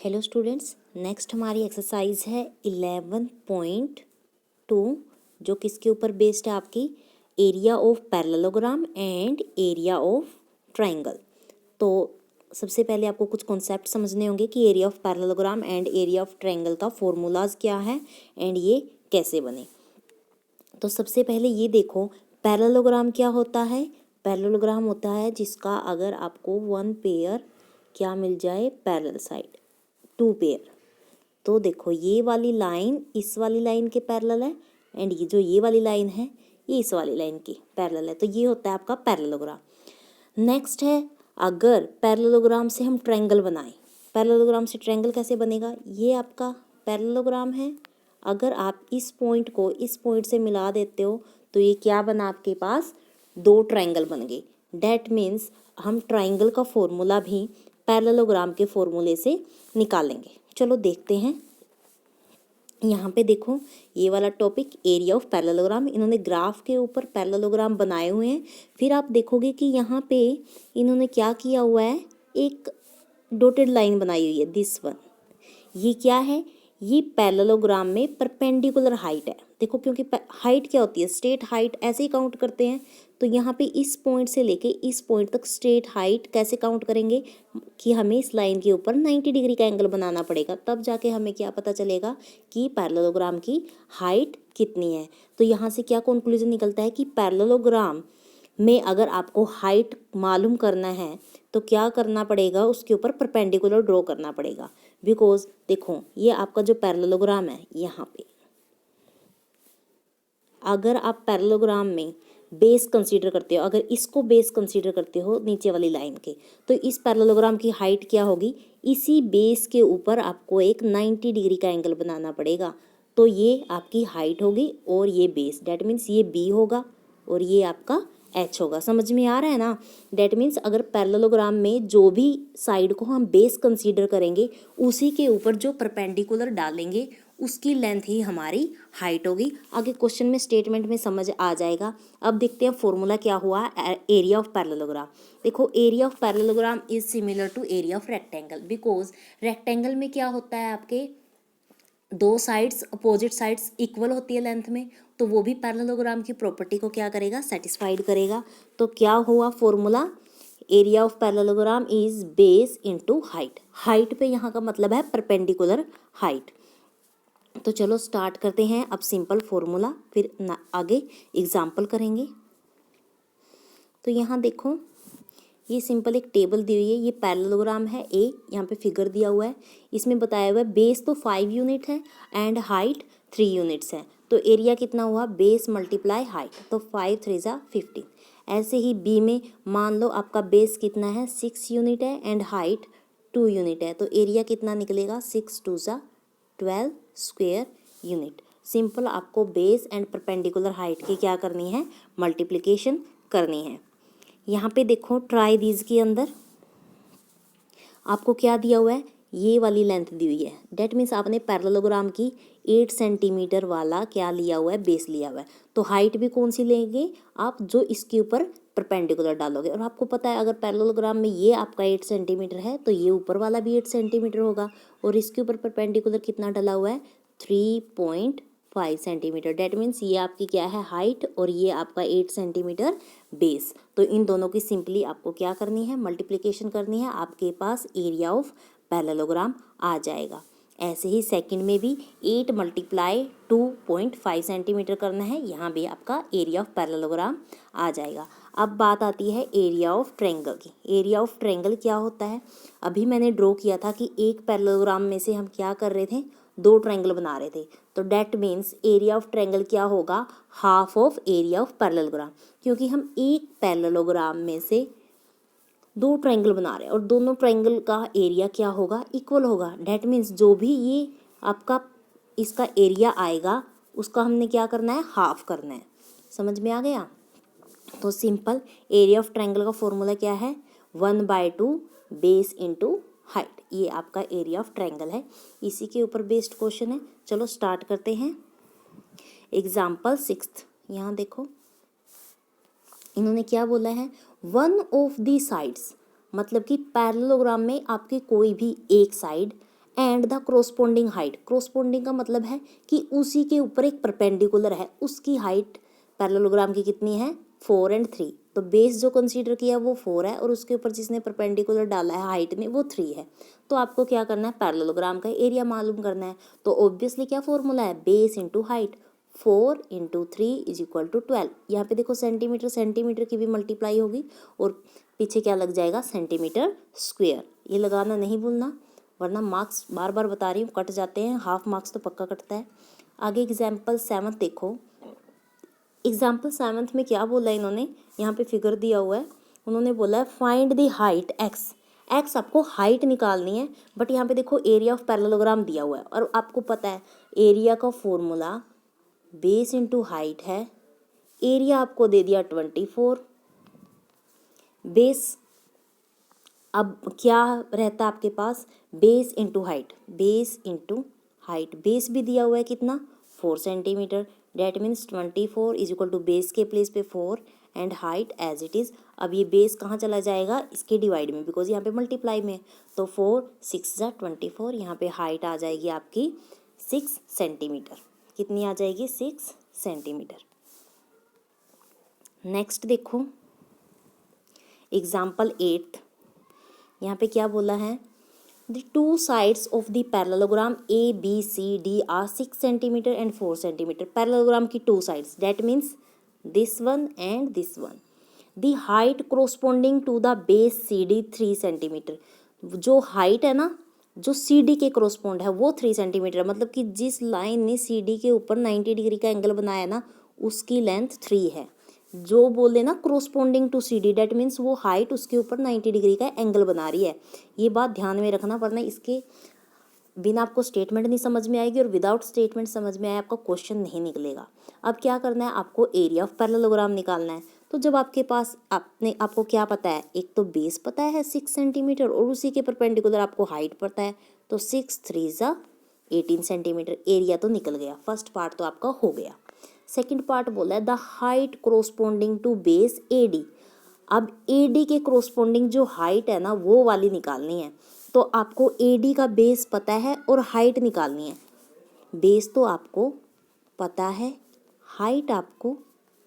Hello students, next हमारी exercise है 11.2 जो किसके ऊपर बेस्ड है आपकी area of parallelogram and area of triangle. तो सबसे पहले आपको कुछ कॉन्सेप्ट समझने होंगे कि area of parallelogram and area of triangle का फॉर्मूलाज क्या है एंड ये कैसे बने। तो सबसे पहले ये देखो, पैरेललोग्राम क्या होता है। पैरेललोग्राम होता है जिसका अगर आपको वन पेयर क्या मिल जाए, पैरेलल साइड, टू पेयर। तो देखो ये वाली लाइन इस वाली लाइन के पैरेलल है एंड ये वाली लाइन है ये इस वाली लाइन की पैरेलल है। तो ये होता है आपका पैरेललोग्राम। नेक्स्ट है, अगर पैरेललोग्राम से हम ट्रायंगल बनाएं, पैरेललोग्राम से ट्रायंगल कैसे बनेगा। ये आपका पैरेललोग्राम है, अगर आप इस पॉइंट को इस पॉइंट से मिला देते हो तो ये क्या बना, आपके पास दो ट्रायंगल बन गए। डैट मीन्स हम ट्रायंगल का फॉर्मूला भी पैरेललोग्राम के फॉर्मूले से निकालेंगे। चलो देखते हैं। यहाँ पे देखो ये वाला टॉपिक एरिया ऑफ पैरेललोग्राम, इन्होंने ग्राफ के ऊपर पैरेललोग्राम बनाए हुए हैं। फिर आप देखोगे कि यहाँ पे इन्होंने क्या किया हुआ है, एक डॉटेड लाइन बनाई हुई है, दिस वन। ये क्या है, ये पैरेललोग्राम में परपेंडिकुलर हाइट है। देखो क्योंकि हाइट क्या होती है, स्ट्रेट हाइट ऐसे ही काउंट करते हैं। तो यहाँ पे इस पॉइंट से लेके इस पॉइंट तक स्ट्रेट हाइट कैसे काउंट करेंगे कि हमें इस लाइन के ऊपर 90 डिग्री का एंगल बनाना पड़ेगा, तब जाके हमें क्या पता चलेगा कि पैरेललोग्राम की हाइट कितनी है। तो यहाँ से क्या कंक्लूजन निकलता है कि पैरेललोग्राम में अगर आपको हाइट मालूम करना है तो क्या करना पड़ेगा, उसके ऊपर परपेंडिकुलर ड्रॉ करना पड़ेगा। बिकॉज देखो ये आपका जो पैरेललोग्राम है, यहाँ पे अगर आप पैरेललोग्राम में बेस कंसीडर करते हो, अगर इसको बेस कंसीडर करते हो नीचे वाली लाइन के, तो इस पैरेललोग्राम की हाइट क्या होगी, इसी बेस के ऊपर आपको एक 90 डिग्री का एंगल बनाना पड़ेगा। तो ये आपकी हाइट होगी और ये बेस, डैट मीन्स ये बी होगा और ये आपका एच होगा। समझ में आ रहा है ना। डैट मीन्स अगर पैरेललोग्राम में जो भी साइड को हम बेस कंसीडर करेंगे उसी के ऊपर जो परपेंडिकुलर डालेंगे उसकी लेंथ ही हमारी हाइट होगी। आगे क्वेश्चन में स्टेटमेंट में समझ आ जाएगा। अब देखते हैं फॉर्मूला क्या हुआ एरिया ऑफ पैरेललोग्राम। देखो area of parallelogram is similar to area of rectangle, because rectangle में क्या होता है, आपके दो साइड्स अपोजिट साइड्स इक्वल होती है लेंथ में, तो वो भी पैरेललोग्राम की प्रॉपर्टी को क्या करेगा, सेटिस्फाइड करेगा। तो क्या हुआ formula, area of parallelogram is base into height. Height पे यहाँ का मतलब है परपेंडिकुलर हाइट। तो चलो स्टार्ट करते हैं अब सिंपल फॉर्मूला, फिर आगे एग्जाम्पल करेंगे। तो यहाँ देखो ये सिंपल एक टेबल दी हुई है, ये पैरेललोग्राम है ए, यहाँ पे फिगर दिया हुआ है, इसमें बताया हुआ है बेस तो 5 यूनिट है एंड हाइट 3 यूनिट्स है। तो एरिया कितना हुआ, बेस मल्टीप्लाई हाइट, तो 5 3 = 15। ऐसे ही बी में मान लो आपका बेस कितना है 6 यूनिट है एंड हाइट 2 यूनिट है, तो एरिया कितना निकलेगा 6 2 = 12 स्क्वायर यूनिट। सिंपल आपको बेस एंड परपेंडिकुलर हाइट की क्या करनी है, मल्टीप्लिकेशन करनी है। यहाँ पे देखो ट्राई दीज के अंदर आपको क्या दिया हुआ है, ये वाली लेंथ दी हुई है। डेट मीन्स आपने पैरेललोग्राम की 8 सेंटीमीटर वाला क्या लिया हुआ है, बेस लिया हुआ है। तो हाइट भी कौन सी लेंगे आप, जो इसके ऊपर परपेंडिकुलर डालोगे। और आपको पता है अगर पैरेललोग्राम में ये आपका 8 सेंटीमीटर है तो ये ऊपर वाला भी 8 सेंटीमीटर होगा, और इसके ऊपर परपेंडिकुलर कितना डला हुआ है 3.5 सेंटीमीटर। डेट मीन्स ये आपकी क्या है हाइट और ये आपका 8 सेंटीमीटर बेस। तो इन दोनों की सिंपली आपको क्या करनी है, मल्टीप्लिकेशन करनी है, आपके पास एरिया ऑफ पैरेललोग्राम आ जाएगा। ऐसे ही सेकंड में भी 8 × 2.5 सेंटीमीटर करना है, यहाँ भी आपका एरिया ऑफ पैरेललोग्राम आ जाएगा। अब बात आती है एरिया ऑफ ट्रायंगल की। एरिया ऑफ ट्रायंगल क्या होता है, अभी मैंने ड्रॉ किया था कि एक पैरेललोग्राम में से हम क्या कर रहे थे, दो ट्रायंगल बना रहे थे। तो that means area of triangle क्या होगा, half of area of parallelogram, क्योंकि हम एक पैरेललोग्राम में से दो ट्रायंगल बना रहे हैं और दोनों ट्रायंगल का एरिया क्या होगा, इक्वल होगा। डेट मीन्स जो भी ये आपका इसका एरिया आएगा उसका हमने क्या करना है, हाफ करना है। समझ में आ गया। तो सिंपल एरिया ऑफ ट्रायंगल का फॉर्मूला क्या है, 1/2 बेस इंटू हाइट। ये आपका एरिया ऑफ ट्रायंगल है, इसी के ऊपर बेस्ड क्वेश्चन है। चलो स्टार्ट करते हैं। एग्जाम्पल 6, यहाँ देखो इन्होंने क्या बोला है, वन ऑफ दी साइड्स, मतलब कि पैरेललोग्राम में आपकी कोई भी एक side and the corresponding height, corresponding का मतलब है कि उसी के ऊपर एक परपेंडिकुलर है, उसकी हाइट पैरेललोग्राम की कितनी है 4 और 3। तो बेस जो कंसीडर किया वो 4 है और उसके ऊपर जिसने परपेंडिकुलर डाला है हाइट में वो 3 है। तो आपको क्या करना है, पैरेललोग्राम का एरिया मालूम करना है। तो ऑब्वियसली क्या फॉर्मूला है, बेस इंटू हाइट, 4 इंटू 3 इज इक्वल टू 12। यहाँ पे देखो सेंटीमीटर सेंटीमीटर की भी मल्टीप्लाई होगी और पीछे क्या लग जाएगा, सेंटीमीटर स्क्वेयर। ये लगाना नहीं भूलना, वरना मार्क्स बार बार बता रही हूँ कट जाते हैं, हाफ मार्क्स तो पक्का कटता है। आगे एग्जाम्पल 7 देखो। एग्जाम्पल 7 में क्या बोला इन्होंने, यहाँ पे फिगर दिया हुआ है, उन्होंने बोला है find the height x. X आपको हाइट निकालनी है, बट यहाँ पे देखो एरिया ऑफ पैरेललोग्राम दिया हुआ है और आपको पता है एरिया का फॉर्मूला बेस इंटू हाइट है। एरिया आपको दे दिया 24, बेस अब क्या रहता है आपके पास, base into height, base into height, base भी दिया हुआ है कितना 4 centimetre, that means 24 is equal to base के प्लेस पे 4 and height as it is. अब ये बेस कहाँ चला जाएगा, इसके डिवाइड में, बिकॉज यहाँ पे मल्टीप्लाई में, तो 4 6 जा 24, यहाँ पे हाइट आ जाएगी आपकी 6 सेंटीमीटर। कितनी आ जाएगी, 6 सेंटीमीटर। नेक्स्ट देखो एग्जाम्पल 8, यहाँ पे क्या बोला है, the two sides of the parallelogram A B C D are 6 centimetre and 4 centimetre. Parallelogram की two sides, that means this one and this one. The height corresponding to the base C D 3 centimetre. जो height है ना, जो C D के कोरोस्पोंड है वो 3 centimetre, मतलब कि जिस लाइन ने सी डी के ऊपर 90 डिग्री का एंगल बनाया ना, उसकी लेंथ 3 है। जो बोले ना corresponding to C D, that means वो हाइट उसके ऊपर 90 डिग्री का एंगल बना रही है। ये बात ध्यान में रखना, वरना इसके बिना आपको स्टेटमेंट नहीं समझ में आएगी और विदाउट स्टेटमेंट समझ में आए आपका क्वेश्चन नहीं निकलेगा। अब क्या करना है, आपको एरिया ऑफ पैरेललोग्राम निकालना है। तो जब आपके पास आपको क्या पता है, एक तो बेस पता है 6 सेंटीमीटर और उसी के परपेंडिकुलर आपको हाइट पता है, तो 6 3 जा 18 सेंटीमीटर। एरिया तो निकल गया, फर्स्ट पार्ट तो आपका हो गया। सेकंड पार्ट बोला है the height corresponding to base A D. अब ए डी के कोरोस्पोंडिंग जो हाइट है ना वो वाली निकालनी है। तो आपको ए डी का बेस पता है और हाइट निकालनी है। बेस तो आपको पता है, हाइट आपको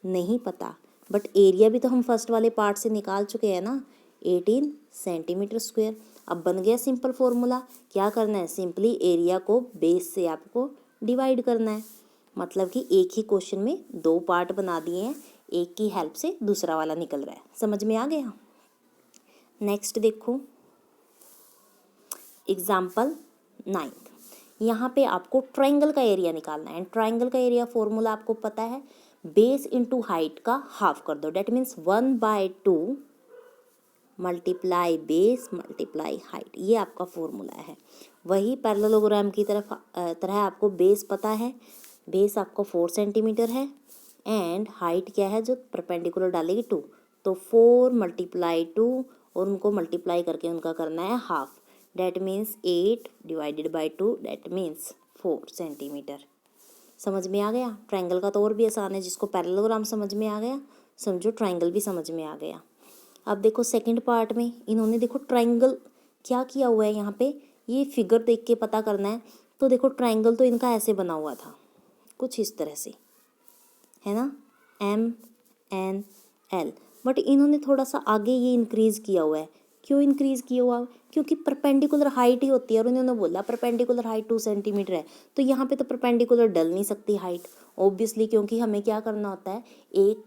नहीं पता, बट एरिया भी तो हम फर्स्ट वाले पार्ट से निकाल चुके हैं ना, 18 सेंटीमीटर स्क्वायर। अब बन गया सिंपल फॉर्मूला। क्या करना है, सिंपली एरिया को बेस से आपको डिवाइड करना है। मतलब कि एक ही क्वेश्चन में 2 पार्ट बना दिए हैं, एक की हेल्प से दूसरा वाला निकल रहा है। समझ में आ गया। नेक्स्ट देखो एग्जाम्पल 9। यहाँ पे आपको ट्रायंगल का एरिया निकालना है। एंड ट्रायंगल का एरिया फॉर्मूला आपको पता है, बेस इंटू हाइट का हाफ कर दो, that means 1/2 multiply base multiply height. ये आपका फॉर्मूला है। वही पैरेललोग्राम की तरह आपको बेस पता है, बेस आपको 4 सेंटीमीटर है एंड हाइट क्या है, जो परपेंडिकुलर डालेगी 2, तो 4 × 2 और उनको मल्टीप्लाई करके उनका करना है half, that means 8 divided by 2, that means 4 centimetre. समझ में आ गया। ट्रायंगल का तो और भी आसान है, जिसको पैरेललोग्राम समझ में आ गया समझो ट्रायंगल भी समझ में आ गया। अब देखो सेकंड पार्ट में इन्होंने देखो ट्रायंगल क्या किया हुआ है, यहाँ पे ये फिगर देख के पता करना है। तो देखो ट्रायंगल तो इनका ऐसे बना हुआ था कुछ इस तरह से, है ना, MNL, बट इन्होंने थोड़ा सा आगे ये इंक्रीज़ किया हुआ है। क्यों इंक्रीज़ किया हुआ, क्योंकि परपेंडिकुलर हाइट ही होती है और उन्होंने बोला परपेंडिकुलर हाइट 2 सेंटीमीटर है। तो यहाँ पे तो परपेंडिकुलर डल नहीं सकती हाइट ऑब्वियसली, क्योंकि हमें क्या करना होता है, एक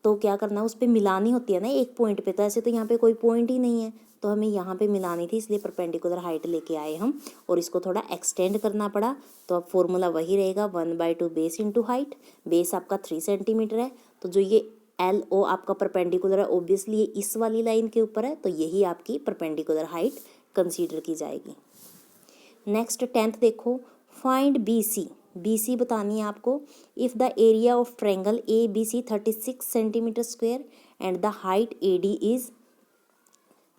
तो क्या करना है उस पर मिलानी होती है ना एक पॉइंट पे। तो ऐसे तो यहाँ पे कोई पॉइंट ही नहीं है, तो हमें यहाँ पे मिलानी थी, इसलिए परपेंडिकुलर हाइट लेके आए हम और इसको थोड़ा एक्सटेंड करना पड़ा। तो अब फॉर्मूला वही रहेगा, 1/2 बेस इंटू हाइट। बेस आपका 3 सेंटीमीटर है, तो जो ये LO आपका परपेंडिकुलर है ऑब्वियसली ये इस वाली लाइन के ऊपर है, तो यही आपकी परपेंडिकुलर हाइट कंसीडर की जाएगी। नेक्स्ट 10th देखो, फाइंड BC बतानी है आपको। If the area of triangle ABC 36 centimetre square and the height AD is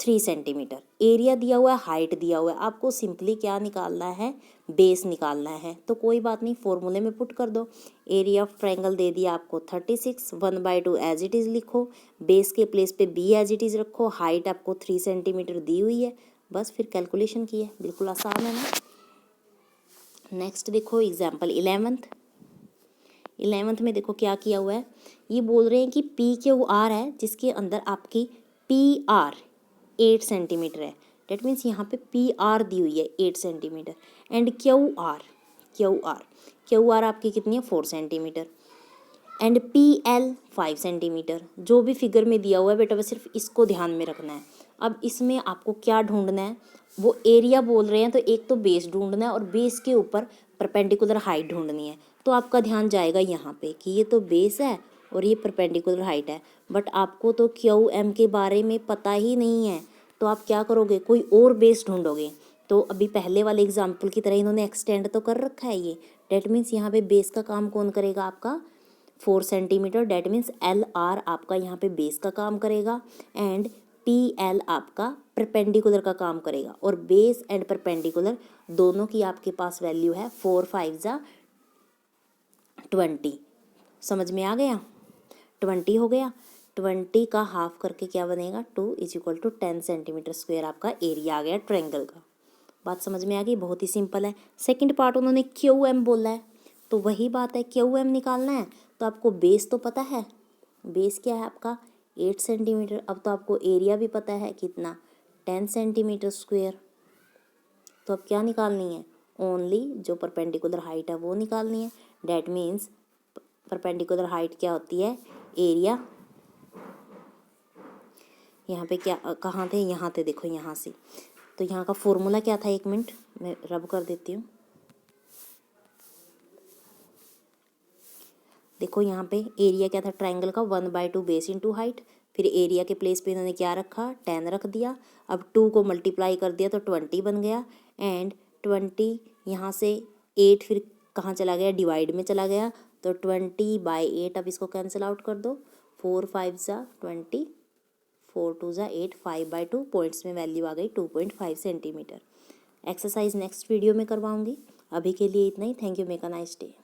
3 centimetre. Area दिया हुआ है, हाइट दिया हुआ है, आपको सिंपली क्या निकालना है, बेस निकालना है। तो कोई बात नहीं, फॉर्मूले में पुट कर दो। एरिया ऑफ ट्रायंगल दे दिया आपको 36, 1/2 एज इट इज़ लिखो, बेस के प्लेस पे B एज इट इज़ रखो, हाइट आपको 3 सेंटीमीटर दी हुई है, बस फिर कैलकुलेशन की है। बिल्कुल आसान है ना। नेक्स्ट देखो एग्जाम्पल 11th में देखो क्या किया हुआ है, ये बोल रहे हैं कि PQR है जिसके अंदर आपकी PR 8 सेंटीमीटर है। डेट मीन्स यहाँ पे PR दी हुई है 8 सेंटीमीटर एंड QR आपकी कितनी है 4 सेंटीमीटर एंड PL 5 सेंटीमीटर। जो भी फिगर में दिया हुआ है बेटा बस सिर्फ इसको ध्यान में रखना है। अब इसमें आपको क्या ढूंढना है, वो एरिया बोल रहे हैं तो एक तो बेस ढूंढना है और बेस के ऊपर परपेंडिकुलर हाइट ढूंढनी है। तो आपका ध्यान जाएगा यहाँ पे कि ये तो बेस है और ये परपेंडिकुलर हाइट है, बट आपको तो QM के बारे में पता ही नहीं है, तो आप क्या करोगे, कोई और बेस ढूंढोगे। तो अभी पहले वाले एग्जाम्पल की तरह इन्होंने एक्सटेंड तो कर रखा है ये, डेट मीन्स यहाँ पे बेस का काम कौन करेगा, आपका 4 सेंटीमीटर। डेट मीन्स LR आपका यहाँ पे बेस का काम करेगा एंड PL आपका परपेंडिकुलर का काम करेगा। और बेस एंड परपेंडिकुलर दोनों की आपके पास वैल्यू है 4 5 जा 20। समझ में आ गया, 20 हो गया। 20 का हाफ करके क्या बनेगा 2 = 10 सेंटीमीटर स्क्वायर आपका एरिया आ गया ट्रायंगल का। बात समझ में आ गई, बहुत ही सिंपल है। सेकंड पार्ट उन्होंने QM बोला है, तो वही बात है QM निकालना है तो आपको बेस तो पता है, बेस क्या है आपका 8 सेंटीमीटर। अब तो आपको एरिया भी पता है कितना 10 सेंटीमीटर स्क्वायर। तो अब क्या निकालनी है, ओनली जो परपेंडिकुलर हाइट है वो निकालनी है। डैट मीन्स परपेंडिकुलर हाइट क्या होती है, एरिया। यहाँ पे क्या कहाँ थे, यहाँ थे, देखो यहाँ से। तो यहाँ का फॉर्मूला क्या था, 1 मिनट मैं रब कर देती हूँ। देखो यहाँ पे एरिया क्या था ट्रायंगल का 1/2 बेस इंटू हाइट। फिर एरिया के प्लेस पे इन्होंने क्या रखा 10 रख दिया। अब 2 को मल्टीप्लाई कर दिया तो 20 बन गया एंड 20 यहाँ से 8 फिर कहाँ चला गया, डिवाइड में चला गया। तो 20/8 अब इसको कैंसिल आउट कर दो, 4 5 जा 20, 4 2 जा 8, 5/2 पॉइंट्स में वैल्यू आ गई 2.5 सेंटीमीटर। एक्सरसाइज नेक्स्ट वीडियो में करवाऊँगी, अभी के लिए इतना ही। Thank you, make a nice day.